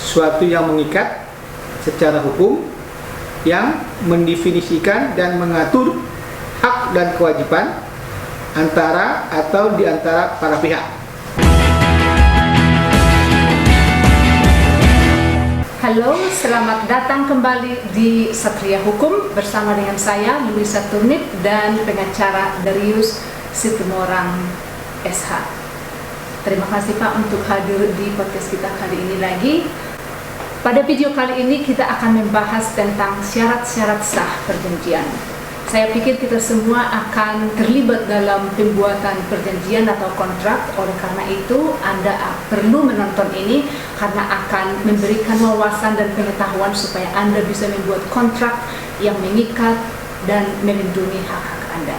suatu yang mengikat secara hukum, yang mendefinisikan dan mengatur hak dan kewajiban antara atau di antara para pihak. Halo, selamat datang kembali di Satria Hukum bersama dengan saya Luisa Turnip dan pengacara Darius Situmorang SH. Terima kasih Pak untuk hadir di podcast kita kali ini lagi. Pada video kali ini kita akan membahas tentang syarat-syarat sah perjanjian. Saya pikir kita semua akan terlibat dalam pembuatan perjanjian atau kontrak. Oleh karena itu, Anda perlu menonton ini karena akan memberikan wawasan dan pengetahuan supaya Anda bisa membuat kontrak yang mengikat dan melindungi hak-hak Anda.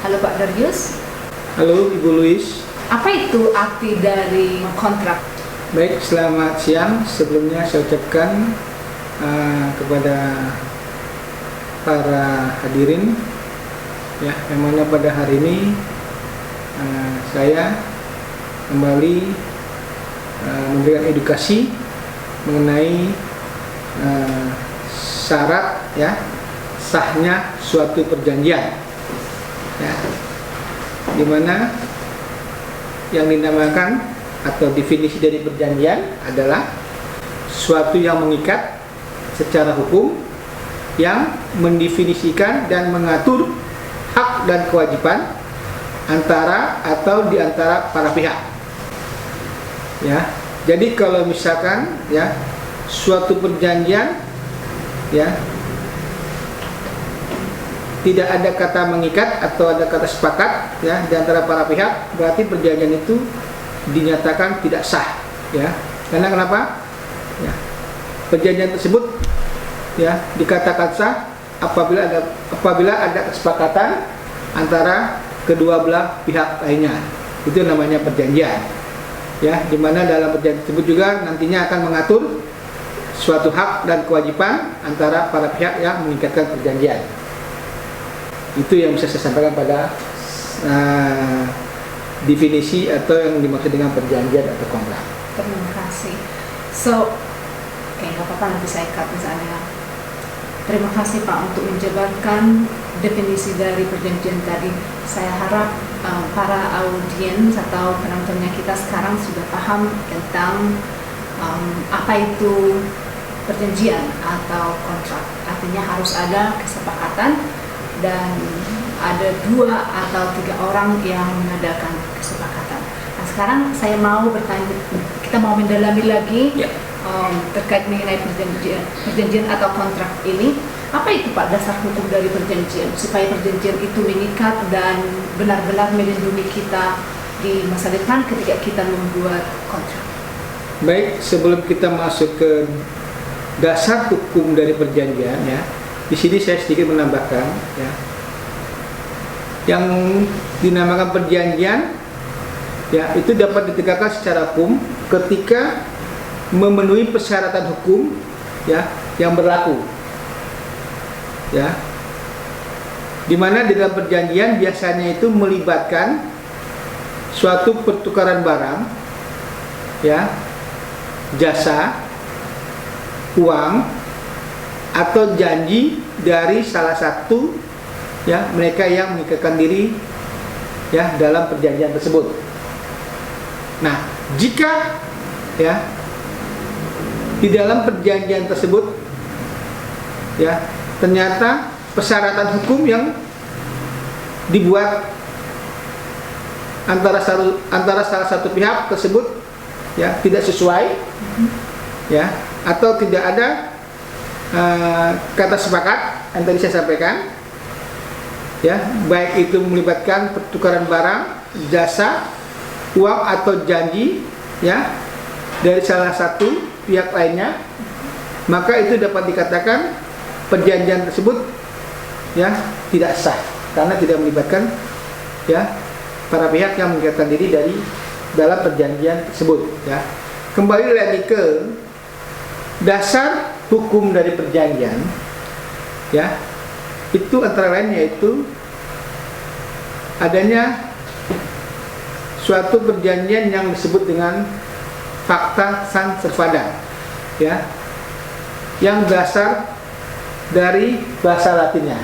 Halo Pak Darius. Halo Ibu Luis. Apa itu arti dari kontrak? Baik, selamat siang. Sebelumnya saya ucapkan kepada para hadirin ya, yang mana pada hari ini saya kembali memberikan edukasi mengenai syarat ya sahnya suatu perjanjian ya, dimana yang dinamakan atau definisi dari perjanjian adalah suatu yang mengikat secara hukum, yang mendefinisikan dan mengatur hak dan kewajiban antara atau di antara para pihak. Ya, jadi kalau misalkan ya suatu perjanjian ya tidak ada kata mengikat atau ada kata sepakat ya di antara para pihak, berarti perjanjian itu dinyatakan tidak sah ya. Karena kenapa? Ya, perjanjian tersebut ya dikatakan sah apabila ada kesepakatan antara kedua belah pihak lainnya. Itu namanya perjanjian. Ya, di mana dalam perjanjian tersebut juga nantinya akan mengatur suatu hak dan kewajiban antara para pihak yang mengikatkan perjanjian. Itu yang bisa saya sampaikan pada definisi atau yang dimaksud dengan perjanjian atau kontrak. Terima kasih. So, nggak apa-apa, nanti saya cut misalnya. Terima kasih Pak untuk menjabarkan definisi dari perjanjian tadi. Saya harap para audiens atau penontonnya kita sekarang sudah paham tentang apa itu perjanjian atau kontrak. Artinya harus ada kesepakatan dan ada 2 atau 3 orang yang mengadakan kesepakatan. Nah, sekarang saya mau bertanya, kita mau mendalami lagi terkait mengenai perjanjian atau kontrak ini. Apa itu Pak dasar hukum dari perjanjian supaya perjanjian itu mengikat dan benar-benar melindungi kita di masa depan ketika kita membuat kontrak? Baik, sebelum kita masuk ke dasar hukum dari perjanjian ya, di sini saya sedikit menambahkan ya. Yang dinamakan perjanjian ya itu dapat ditegakkan secara hukum ketika memenuhi persyaratan hukum ya yang berlaku ya, dimana di dalam perjanjian biasanya itu melibatkan suatu pertukaran barang ya, jasa, uang atau janji dari salah satu ya mereka yang mengikatkan diri ya dalam perjanjian tersebut. Nah, jika ya di dalam perjanjian tersebut ya ternyata persyaratan hukum yang dibuat antara salah satu pihak tersebut ya tidak sesuai ya, atau tidak ada kata sepakat yang tadi saya sampaikan ya, baik itu melibatkan pertukaran barang, jasa, uang atau janji ya dari salah satu pihak lainnya, maka itu dapat dikatakan perjanjian tersebut ya tidak sah karena tidak melibatkan ya para pihak yang mengikatkan diri dari dalam perjanjian tersebut ya. Kembali lagi ke dasar hukum dari perjanjian ya, itu antara lain yaitu adanya suatu perjanjian yang disebut dengan fakta san servanda ya, yang berasal dari bahasa Latinnya,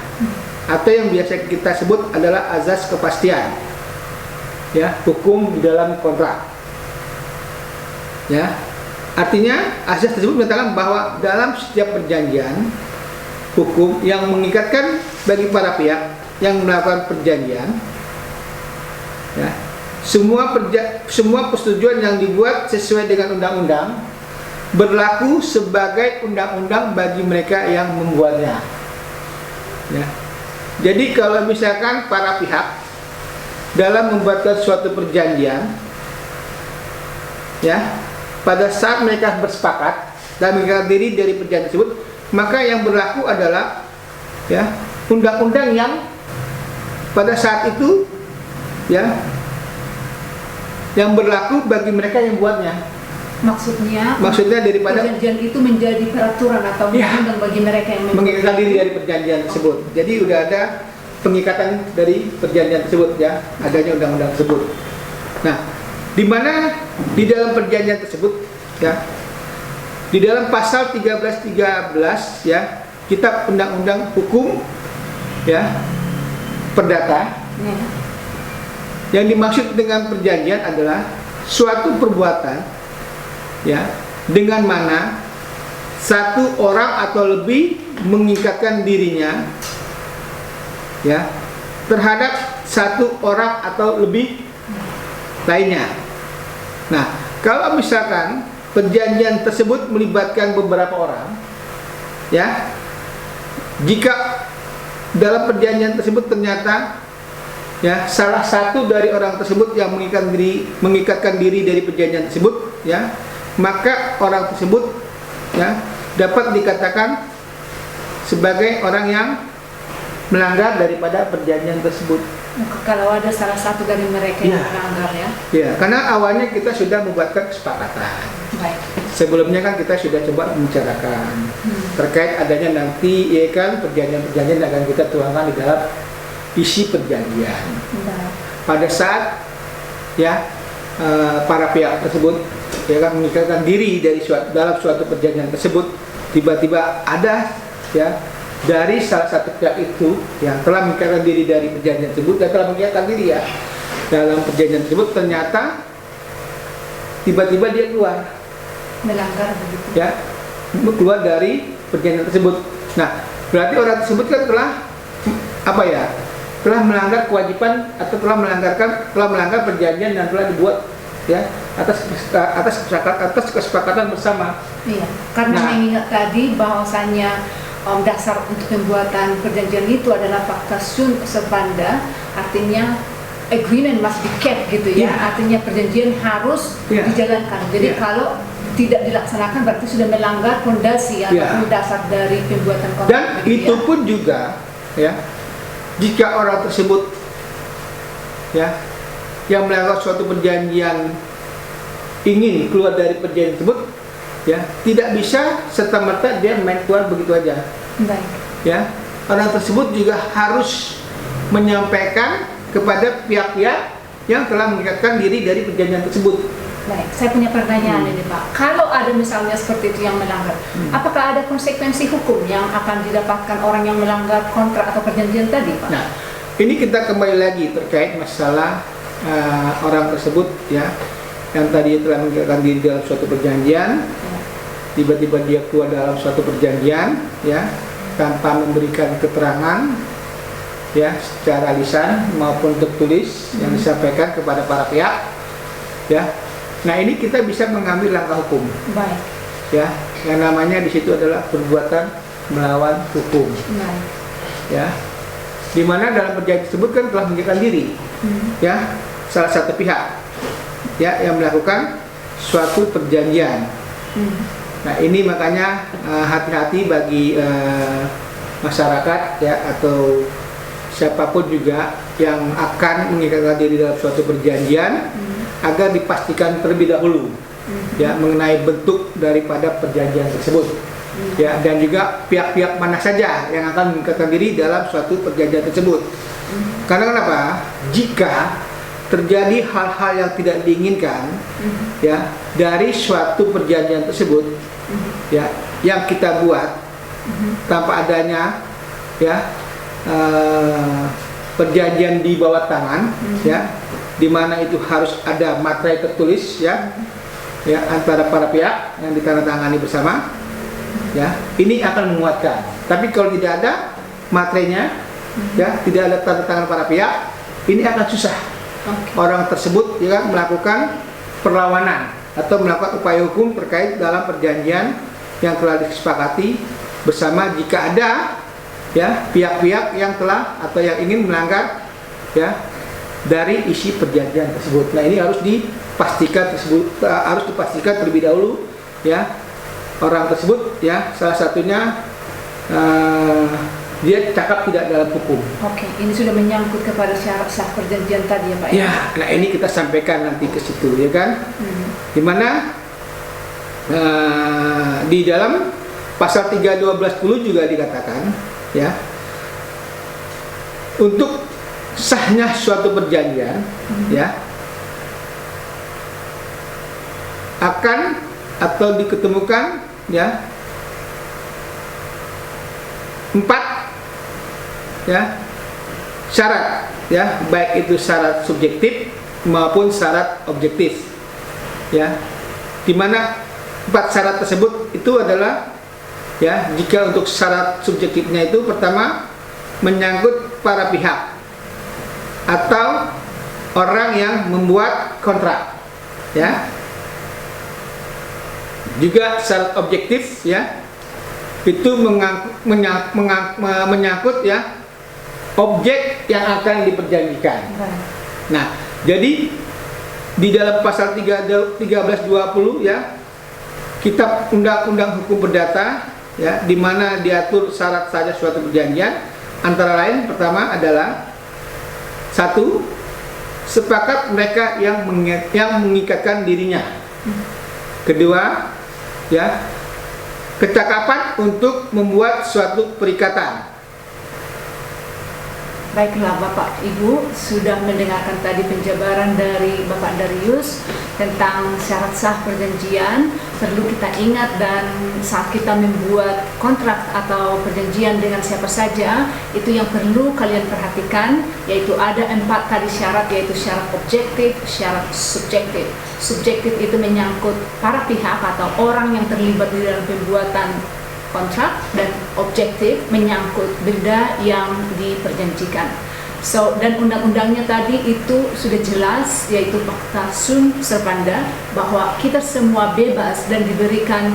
atau yang biasa kita sebut adalah azas kepastian, ya, hukum di dalam kontrak, ya. Artinya azas tersebut menyatakan bahwa dalam setiap perjanjian hukum yang mengikatkan bagi para pihak yang melakukan perjanjian, ya, semua persetujuan yang dibuat sesuai dengan undang-undang berlaku sebagai undang-undang bagi mereka yang membuatnya, ya. Jadi kalau misalkan para pihak dalam membuatkan suatu perjanjian, ya, pada saat mereka bersepakat dan mengikat diri dari perjanjian tersebut, maka yang berlaku adalah, ya, undang-undang yang pada saat itu, ya, yang berlaku bagi mereka yang buatnya. Maksudnya daripada perjanjian itu menjadi peraturan atau undang-undang bagi mereka yang mengikatkan diri dari perjanjian tersebut. Jadi udah ada pengikatan dari perjanjian tersebut, ya, adanya undang-undang tersebut. Nah, di mana di dalam perjanjian tersebut, ya, di dalam pasal 1313, ya, Kitab Undang-Undang Hukum, ya, Perdata, ya. Yang dimaksud dengan perjanjian adalah suatu perbuatan, ya, dengan mana satu orang atau lebih mengikatkan dirinya, ya, terhadap satu orang atau lebih lainnya. Nah, kalau misalkan perjanjian tersebut melibatkan beberapa orang, ya, jika dalam perjanjian tersebut ternyata, ya, salah satu dari orang tersebut yang mengikatkan diri dari perjanjian tersebut, ya, maka orang tersebut, ya, dapat dikatakan sebagai orang yang melanggar daripada perjanjian tersebut. Kalau ada salah satu dari mereka yang melanggar, ya. Ya, karena awalnya kita sudah membuatkan kesepakatan. Baik. Sebelumnya kan kita sudah coba membicarakan terkait adanya nanti, ya kan, perjanjian-perjanjian yang akan kita tuangkan di dalam isi perjanjian. Pada saat, ya, para pihak tersebut, ya kan, mengikatkan diri dari dalam suatu perjanjian tersebut, tiba-tiba ada, ya, dari salah satu pihak itu yang telah mengikatkan diri dari perjanjian tersebut dan telah mengikatkan diri, ya, dalam perjanjian tersebut, ternyata tiba-tiba dia keluar, melanggar begitu, ya, keluar dari perjanjian tersebut. Nah, berarti orang tersebut kan telah apa, ya, telah melanggar kewajiban atau telah melanggar perjanjian yang telah dibuat, ya, atas kesepakatan bersama. Iya, karena mengingat tadi bahwasanya dasar untuk pembuatan perjanjian itu adalah fakta sunt servanda, artinya agreement must be kept, gitu, ya. Artinya perjanjian harus dijalankan. Jadi kalau tidak dilaksanakan berarti sudah melanggar fondasi atau dasar dari pembuatan kontrak. Dan itu pun juga, ya, jika orang tersebut, ya, yang melanggar suatu perjanjian ingin keluar dari perjanjian tersebut, ya, tidak bisa serta-merta dia main keluar begitu aja. Baik. Ya, orang tersebut juga harus menyampaikan kepada pihak-pihak yang telah mengikatkan diri dari perjanjian tersebut. Baik, saya punya pertanyaan ini, Pak. Kalau ada misalnya seperti itu yang melanggar, apakah ada konsekuensi hukum yang akan didapatkan orang yang melanggar kontrak atau perjanjian tadi, Pak? Nah, ini kita kembali lagi terkait masalah orang tersebut, ya, yang tadi telah mengikatkan diri dalam suatu perjanjian, tiba-tiba dia keluar dalam suatu perjanjian, ya, tanpa memberikan keterangan, ya, secara lisan maupun tertulis yang disampaikan kepada para pihak, ya. Nah, ini kita bisa mengambil langkah hukum. Baik. Ya, yang namanya di situ adalah perbuatan melawan hukum. Baik. Ya, di mana dalam perjanjian tersebut kan telah mengikatkan diri, ya, salah satu pihak, ya, yang melakukan suatu perjanjian. Nah, ini makanya hati-hati bagi masyarakat, ya, atau siapapun juga yang akan mengikatkan diri dalam suatu perjanjian, agar dipastikan terlebih dahulu, ya, mengenai bentuk daripada perjanjian tersebut, ya, dan juga pihak-pihak mana saja yang akan mengikatkan diri dalam suatu perjanjian tersebut. Karena kenapa? Jika terjadi hal-hal yang tidak diinginkan, ya, dari suatu perjanjian tersebut, ya yang kita buat tanpa adanya ya perjanjian di bawah tangan, ya, di mana itu harus ada materai tertulis, ya, antara para pihak yang ditandatangani bersama, ya, ini akan menguatkan. Tapi kalau tidak ada materainya, ya, tidak ada tanda tangan para pihak, ini akan susah. Orang tersebut ya kan, melakukan perlawanan atau melakukan upaya hukum terkait dalam perjanjian yang telah disepakati bersama jika ada ya pihak-pihak yang telah atau yang ingin melanggar ya dari isi perjanjian tersebut. Nah, ini harus dipastikan terlebih dahulu ya orang tersebut ya, salah satunya dia cakap tidak dalam hukum. Oke, ini sudah menyangkut kepada syarat sah perjanjian tadi ya Pak? Ya, nah ini kita sampaikan nanti ke situ ya kan, dimana di dalam pasal 31210 juga dikatakan ya, untuk sahnya suatu perjanjian ya akan atau diketemukan ya 4 ya syarat ya, baik itu syarat subjektif maupun syarat objektif ya, dimana 4 syarat tersebut itu adalah ya, jika untuk syarat subjektifnya itu pertama menyangkut para pihak atau orang yang membuat kontrak ya. Juga syarat objektif ya, itu menyangkut ya objek yang akan diperjanjikan. Nah, jadi di dalam pasal 1320 ya Kitab Undang-Undang Hukum Perdata ya, di mana diatur syarat saja suatu perjanjian, antara lain pertama adalah 1, sepakat mereka yang mengikatkan dirinya. Kedua ya, kecakapan untuk membuat suatu perikatan. Baiklah Bapak Ibu, sudah mendengarkan tadi penjabaran dari Bapak Darius tentang syarat sah perjanjian. Perlu kita ingat, dan saat kita membuat kontrak atau perjanjian dengan siapa saja, itu yang perlu kalian perhatikan, yaitu ada 4 tadi syarat, yaitu syarat objektif, syarat subjektif. Subjektif itu menyangkut para pihak atau orang yang terlibat di dalam pembuatan kontrak, dan objektif menyangkut benda yang diperjanjikan. So, dan undang-undangnya tadi itu sudah jelas, yaitu Fakta Sunt Servanda, bahwa kita semua bebas dan diberikan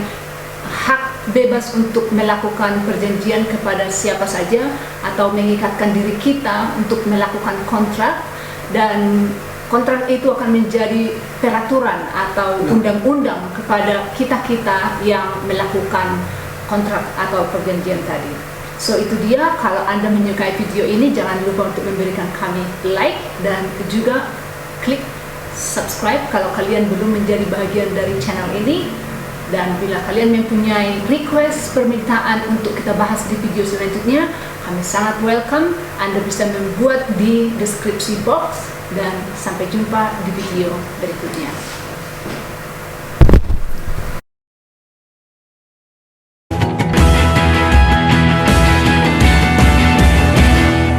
hak bebas untuk melakukan perjanjian kepada siapa saja atau mengikatkan diri kita untuk melakukan kontrak, dan kontrak itu akan menjadi peraturan atau undang-undang kepada kita-kita yang melakukan kontrak atau perjanjian tadi. So, itu dia. Kalau Anda menyukai video ini, jangan lupa untuk memberikan kami like dan juga klik subscribe kalau kalian belum menjadi bagian dari channel ini. Dan bila kalian mempunyai request, permintaan untuk kita bahas di video selanjutnya, kami sangat welcome. Anda bisa membuat di deskripsi box, dan sampai jumpa di video berikutnya.